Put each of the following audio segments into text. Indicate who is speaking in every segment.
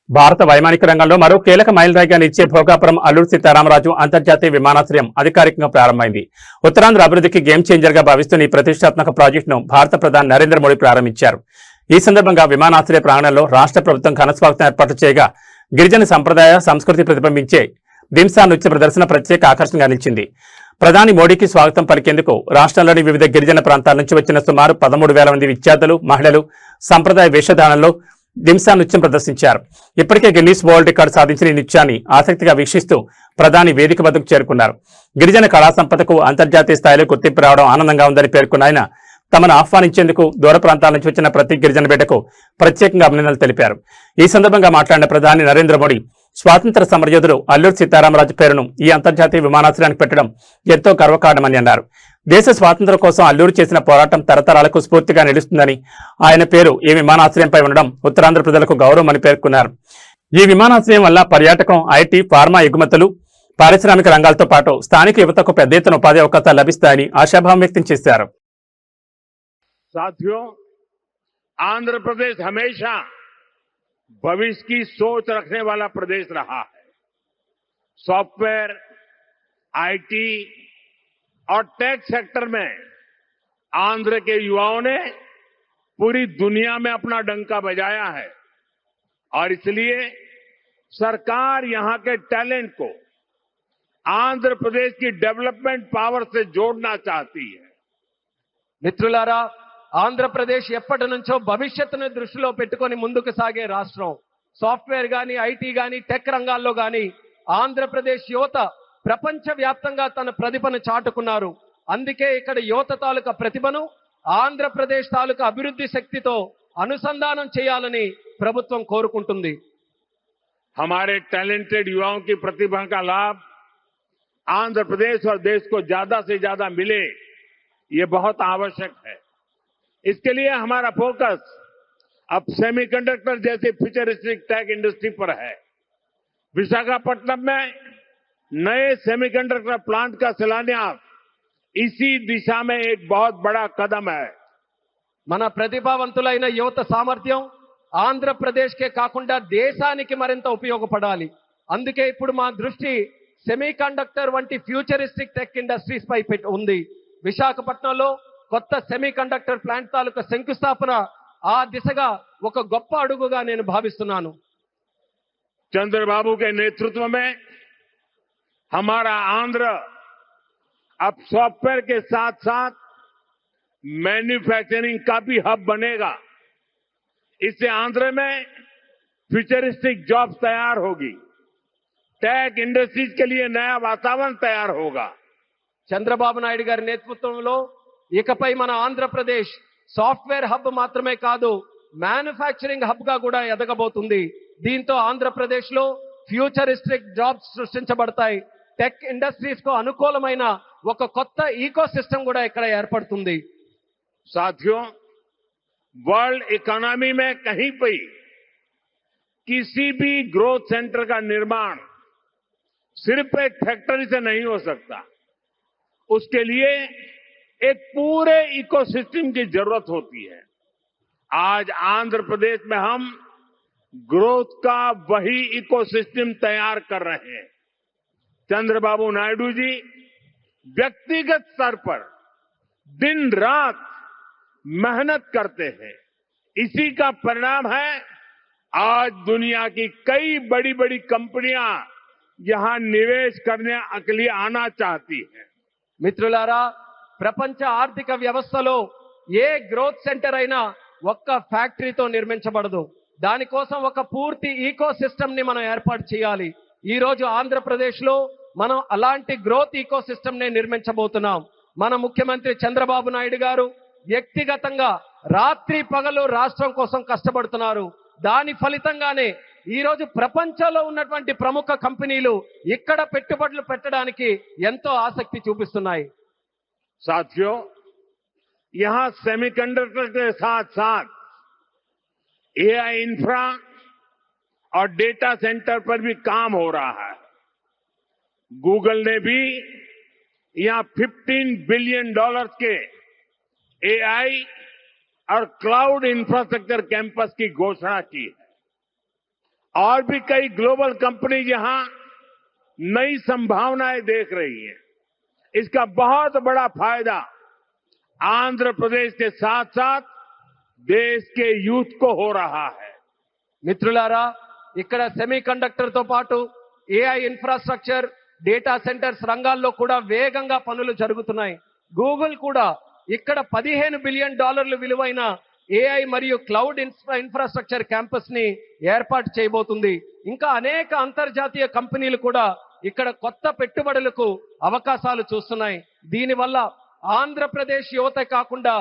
Speaker 1: భారత వైమానిక రంగంలో మరో కీలక మైలురాయిగా నిలిచే భోగాపురం అల్లూరి సీతారామరాజు అంతర్జాతీయ విమానాశ్రయం అధికారికంగా ప్రారంభమైంది. ఉత్తరాంధ్ర అభివృద్ధికి గేమ్ చేంజర్ గా భావిస్తున్న ఈ ప్రతిష్టాత్మక ప్రాజెక్టును భారత ప్రధాని నరేంద్ర మోడీ ప్రారంభించారు. ఈ సందర్భంగా విమానాశ్రయ ప్రాంగణంలో రాష్ట్ర ప్రభుత్వం ఘనస్వాగతం ఏర్పాటు చేయగా గిరిజన సంప్రదాయ సంస్కృతి ప్రతిబింబించే దింసా నృత్య ప్రదర్శన ప్రత్యేక ఆకర్షణగా నిలిచింది. ప్రధాని మోడీకి స్వాగతం పలికేందుకు రాష్ట్రంలోని వివిధ గిరిజన ప్రాంతాల నుంచి వచ్చిన సుమారు 13,000 మంది విద్యార్థులు, మహిళలు సంప్రదాయ వేషధారణలో దింసా నృత్యం ప్రదర్శించారు. ఇప్పటికే గిన్నీస్ వరల్డ్ రికార్డు సాధించిన ఈ నృత్యాన్ని ఆసక్తిగా వీక్షిస్తూ ప్రధాని వేదిక వద్దకు చేరుకున్నారు. గిరిజన కళా సంపదకు అంతర్జాతీయ స్థాయిలో గుర్తింపు రావడం ఆనందంగా ఉందని పేర్కొన్న ఆయన తమను ఆహ్వానించేందుకు దూర ప్రాంతాల నుంచి వచ్చిన ప్రతి గిరిజన బిడ్డకు ప్రత్యేకంగా అభినందనలు తెలిపారు. ఈ సందర్భంగా మాట్లాడిన ప్రధాని నరేంద్ర మోడీ స్వాతంత్ర సమరయోధుడు అల్లూరి సీతారామరాజు పేరును ఈ అంతర్జాతీయ విమానాశ్రయానికి పెట్టడం ఎంతో గర్వకారణమని అన్నారు. దేశ స్వాతంత్ర్యం కోసం అల్లూరి చేసిన పోరాటం తరతరాలకు స్ఫూర్తిగా నిలుస్తుందని, ఆయన పేరు ఈ విమానాశ్రయంపై ఉండడం ఉత్తరాంధ్ర ప్రజలకు గౌరవమని పేర్కొన్నారు. ఈ విమానాశ్రయం వల్ల పర్యాటకం, ఐటీ, ఫార్మా ఎగుమతులు, పారిశ్రామిక రంగాలతో పాటు స్థానిక యువతకు పెద్ద ఎత్తున ఉపాధి అవకాశాలు లభిస్తాయని ఆశాభావం వ్యక్తం చేశారు.
Speaker 2: साथियों, आंध्र प्रदेश हमेशा भविष्य की सोच रखने वाला प्रदेश रहा है। सॉफ्टवेयर, आईटी और टेक सेक्टर में आंध्र के युवाओं ने पूरी दुनिया में अपना डंका बजाया है और इसलिए सरकार यहां के टैलेंट को आंध्र प्रदेश की डेवलपमेंट पावर से जोड़ना चाहती है।
Speaker 3: మిత్రులారా, ఆంధ్రప్రదేశ్ ఎప్పటి నుంచో భవిష్యత్తును దృష్టిలో పెట్టుకొని ముందుకు సాగే రాష్ట్రం. సాఫ్ట్వేర్ గాని, ఐటీ గాని, టెక్ రంగాల్లో గాని ఆంధ్రప్రదేశ్ యువత ప్రపంచ వ్యాప్తంగా తన ప్రతిభను చాటుకున్నారు. అందుకే ఇక్కడ యువత తాలూకా ప్రతిభను ఆంధ్రప్రదేశ్ తాలూకా అభివృద్ధి శక్తితో అనుసంధానం చేయాలని ప్రభుత్వం కోరుకుంటుంది.
Speaker 2: हमारे टैलेंटेड युवाओं की प्रतिभा का लाभ आंध्र प्रदेश और देश को ज्यादा से ज्यादा मिले, ये बहुत आवश्यक है। इसके लिए हमारा फोकस अब सेमीकंडक्टर जैसी फ्यूचरिस्टिक टेक इंडस्ट्री पर है। विशाखापट्टनम में नए सेमीकंडक्टर प्लांट का शिलान्यास इसी दिशा में एक बहुत बड़ा कदम है।
Speaker 3: మన ప్రతిభావంతులైన యువత సామర్థ్యం ఆంధ్రప్రదేశ్కే కాకుండా దేశానికి మరింత ఉపయోగపడాలి. అందుకే ఇప్పుడు మా దృష్టి సెమీకండక్టర్ వంటి ఫ్యూచరిస్టిక్ టెక్ ఇండస్ట్రీస్ పై ఉంది. విశాఖపట్నంలో కొత్త సెమీకండక్టర్ ప్లాంట్ తాలూకా శంకుస్థాపన ఆ దిశగా ఒక గొప్ప అడుగుగా నేను భావిస్తున్నాను.
Speaker 2: चंद्रबाबू के नेतृत्व में हमारा आंध्र अब सॉफ्टवेयर के साथ साथ मैन्युफैक्चरिंग का भी हब बनेगा। इससे आंध्र में फ्यूचरिस्टिक जॉब्स तैयार होगी, टेक इंडस्ट्रीज के लिए नया वातावरण तैयार होगा।
Speaker 3: చంద్రబాబు నాయుడు గారి నేతృత్వంలో ఇకపై మన ఆంధ్రప్రదేశ్ సాఫ్ట్వేర్ హబ్ మాత్రమే కాదు, మ్యానుఫ్యాక్చరింగ్ హబ్ గా కూడా ఎదగబోతుంది. దీంతో ఆంధ్రప్రదేశ్ లో ఫ్యూచరిస్టిక్ జాబ్స్ సృష్టించబడతాయి. టెక్ ఇండస్ట్రీస్ కు అనుకూలమైన ఒక కొత్త ఈకో సిస్టమ్ కూడా ఇక్కడ ఏర్పడుతుంది.
Speaker 2: साथियों, वर्ल्ड इकोनॉमी में कहीं भी किसी भी ग्रोथ सेंटर का निर्माण सिर्फ एक फैक्ट्री से नहीं हो सकता। उसके लिए एक पूरे इकोसिस्टम की जरूरत होती है। आज आंध्र प्रदेश में हम ग्रोथ का वही इकोसिस्टम तैयार कर रहे हैं। चंद्रबाबू नायडू जी व्यक्तिगत स्तर पर दिन रात मेहनत करते हैं। इसी का परिणाम है आज दुनिया की कई बड़ी बड़ी कंपनियां यहां निवेश करने के लिए आना चाहती हैं।
Speaker 3: మిత్రులారా, ప్రపంచ ఆర్థిక వ్యవస్థలో ఏ గ్రోత్ సెంటర్ అయినా ఒక్క ఫ్యాక్టరీతో నిర్మించబడదు. దానికోసం ఒక పూర్తి ఈకో సిస్టమ్ ని మనం ఏర్పాటు చేయాలి. ఈ రోజు ఆంధ్రప్రదేశ్ లో మనం అలాంటి గ్రోత్ ఈకో సిస్టమ్ ని నిర్మించబోతున్నాం. మన ముఖ్యమంత్రి చంద్రబాబు నాయుడు గారు వ్యక్తిగతంగా రాత్రి పగలు రాష్ట్రం కోసం కష్టపడుతున్నారు. దాని ఫలితంగానే ఈ రోజు ప్రపంచంలో ఉన్నటువంటి ప్రముఖ కంపెనీలు ఇక్కడ పెట్టుబడులు పెట్టడానికి ఎంతో ఆసక్తి చూపిస్తున్నాయి.
Speaker 2: साथियों, यहां सेमीकंडक्टर के साथ साथ एआई इंफ्रा और डेटा सेंटर पर भी काम हो रहा है। गूगल ने भी यहां $15 बिलियन के एआई और क्लाउड इंफ्रास्ट्रक्चर कैंपस की घोषणा की है और भी कई ग्लोबल कंपनी यहां नई संभावनाएं देख रही हैं। इसका बहुत बड़ा फायदा आंध्र प्रदेश के साथ साथ देश के यूथ को हो रहा है।
Speaker 3: మిత్రులారా, ఇక్కడ సెమీ కండక్టర్ తో పాటు ఏఐ ఇన్ఫ్రాస్ట్రక్చర్, డేటా సెంటర్స్ రంగాల్లో కూడా వేగంగా పనులు జరుగుతున్నాయి. గూగుల్ కూడా ఇక్కడ $15 బిలియన్ విలువైన ఏఐ మరియు క్లౌడ్ ఇన్ఫ్రాస్ట్రక్చర్ క్యాంపస్ ని ఏర్పాటు చేయబోతుంది. ఇంకా అనేక అంతర్జాతీయ కంపెనీలు కూడా ఇక్కడ కొత్త పెట్టుబడులకు అవకాశాలు చూస్తున్నాయి. దీనివల్ల ఆంధ్రప్రదేశ్ యువత కాకుండా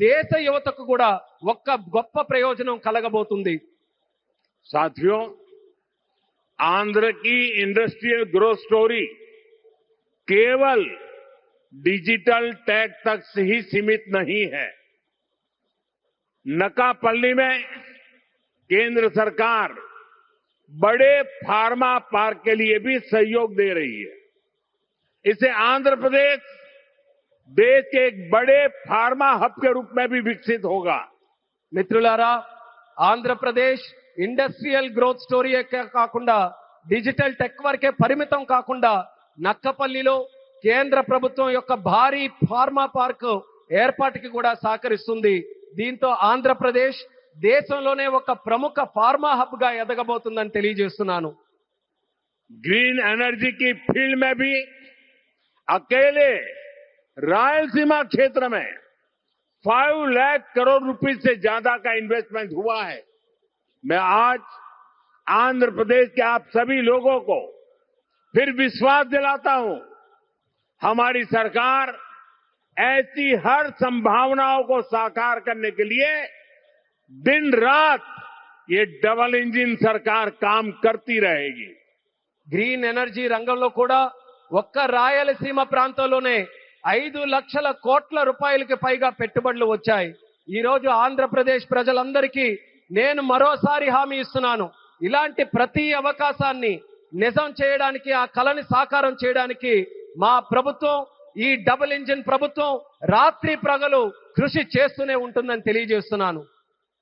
Speaker 3: దేశ యువతకు కూడా ఒక్క గొప్ప ప్రయోజనం కలగబోతుంది.
Speaker 2: साथियों, आंध्र की इंडस्ट्रियल ग्रोथ स्टोरी केवल डिजिटल टेक तक से ही सीमित नहीं है। नकापल्ली में केंद्र सरकार बड़े फार्मा पार्क के लिए भी सहयोग दे रही है। इससे आंध्र प्रदेश देश के एक बड़े फार्मा हब के रूप में भी विकसित होगा।
Speaker 3: మిత్రులారా, ఆంధ్రప్రదేశ్ ఇండస్ట్రియల్ గ్రోత్ స్టోరీ కాకుండా డిజిటల్ టెక్ వరకే పరిమితం కాకుండా నక్కపల్లిలో కేంద్ర ప్రభుత్వం యొక్క భారీ ఫార్మా పార్క్ ఏర్పాటుకి కూడా సహకరిస్తుంది. దీంతో ఆంధ్రప్రదేశ్ దేశంలోనే ఒక ప్రముఖ ఫార్మా హబ్ గా ఎదగబోతుందని తెలియజేస్తున్నాను.
Speaker 2: ग्रीन एनर्जी की फील्ड में भी अकेले रायलसीमा क्षेत्र में 5 लाख करोड़ रुपए से ज्यादा का इन्वेस्टमेंट हुआ है। मैं आज आंध्र प्रदेश के आप सभी लोगों को फिर विश्वास दिलाता हूं, हमारी सरकार ऐसी हर संभावनाओं को साकार करने के लिए दिन रात ये डबल इंजन सरकार काम करती रहेगी।
Speaker 3: గ్రీన్ ఎనర్జీ రంగంలో కూడా ఒక్క రాయలసీమ ప్రాంతంలోనే 5 లక్షల కోట్ల రూపాయలకి పైగా పెట్టుబడులు వచ్చాయి. ఈ రోజు ఆంధ్రప్రదేశ్ ప్రజలందరికీ నేను మరోసారి హామీ ఇస్తున్నాను, ఇలాంటి ప్రతి అవకాశాన్ని నిజం చేయడానికి, ఆ కలని సాకారం చేయడానికి మా ప్రభుత్వం, ఈ డబుల్ ఇంజిన్ ప్రభుత్వం రాత్రి ప్రగలు కృషి చేస్తూనే ఉంటుందని తెలియజేస్తున్నాను.